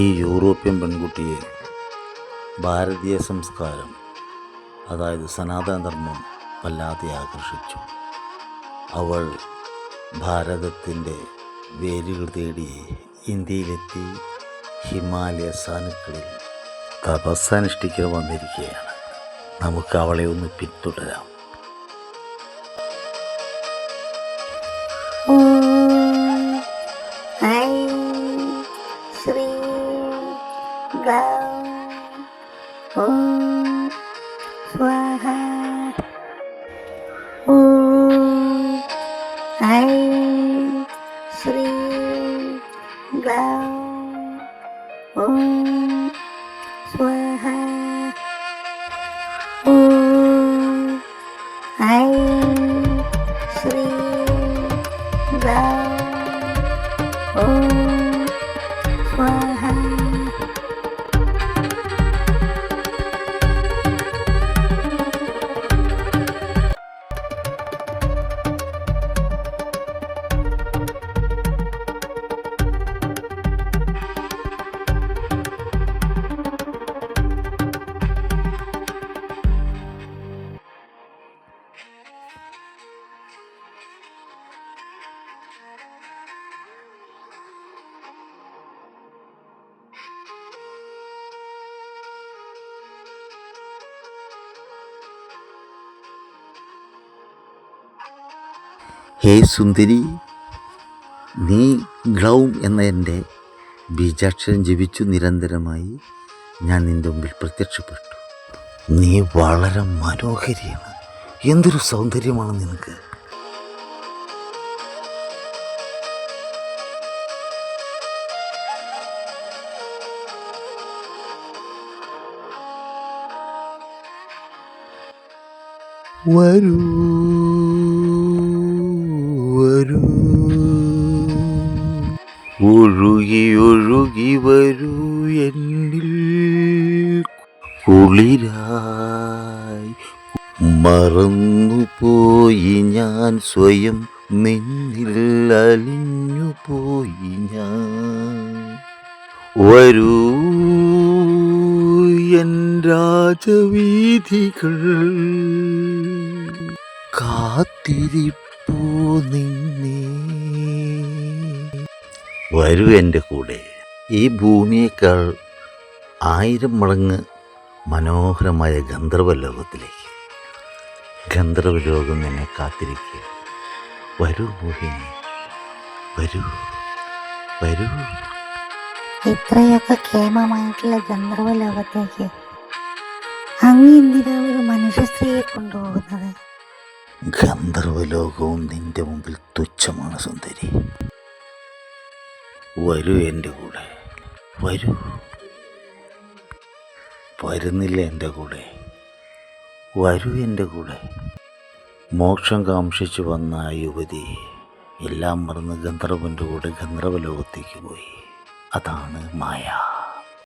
ഈ യൂറോപ്യൻ പെൺകുട്ടിയെ ഭാരതീയ സംസ്കാരം, അതായത് സനാതനധർമ്മം വല്ലാതെ ആകർഷിച്ചു. അവൾ ഭാരതത്തിൻ്റെ വേരുകൾ തേടി ഇന്ത്യയിലെത്തി ഹിമാലയ സാനുക്കളിൽ തപസ്സനുഷ്ഠിക്കാൻ വന്നിരിക്കുകയാണ്. നമുക്ക് അവളെ ഒന്ന് പിന്തുടരാം. ഓം സ്വാഹ. ഓം ഐം ശ്രീം ഗ്ലൗം ഓം സ്വാഹ. ഓം ഐം ശ്രീം ഗ്ലൗം ഓം സ്വാഹ. ഹേ സുന്ദരി, നീ ഗ്ലൗം എന്ന എൻ്റെ ബീജാക്ഷരം ജപിച്ചു നിരന്തരമായി ഞാൻ നിൻ്റെ മുമ്പിൽ പ്രത്യക്ഷപ്പെട്ടു. നീ വളരെ മനോഹരിയാണ്. എന്തൊരു സൗന്ദര്യമാണ് നിനക്ക്. വരൂ വരൂ, ഒഴുകി ഒഴുകി വരൂ എന്നിൽ കുളിരായി. മറന്നുപോയി ഞാൻ സ്വയം, നിന്നിൽ അലിഞ്ഞുപോയി ഞാൻ. വരൂ എൻ രാജവീഥികൾ കാത്തിരിപ്പൂ നിന്നെ. വരൂ എൻ്റെ കൂടെ. ഈ ഭൂമിയേക്കാൾ 1000 മടങ്ങ് മനോഹരമായ ഗന്ധർവലോകത്തിലേക്ക്. ഗന്ധർവലോകം എന്നെ കാത്തിരിക്കുക. വരൂ മോഹിനി, വരൂ വരൂ. ഇത്രയൊക്കെ കേമമായിട്ടുള്ള ഗന്ധർവലോകത്തേക്ക് അങ്ങ് എന്തിനാണ് ഒരു മനുഷ്യ സ്ത്രീയെ കൊണ്ടുപോകുന്നത്? ഗന്ധർവലോകവും നിന്റെ മുമ്പിൽ തുച്ഛമാണ് സുന്ദരി. വരൂ എൻ്റെ കൂടെ, വരൂ. വരുന്നില്ല എൻ്റെ കൂടെ? വരൂ എൻ്റെ കൂടെ. മോക്ഷം കാംക്ഷിച്ചു വന്ന ആ യുവതി എല്ലാം മറന്ന് ഗന്ധർവൻ്റെ കൂടെ ഗന്ധർവലോകത്തേക്ക് പോയി. അതാണ് മായ.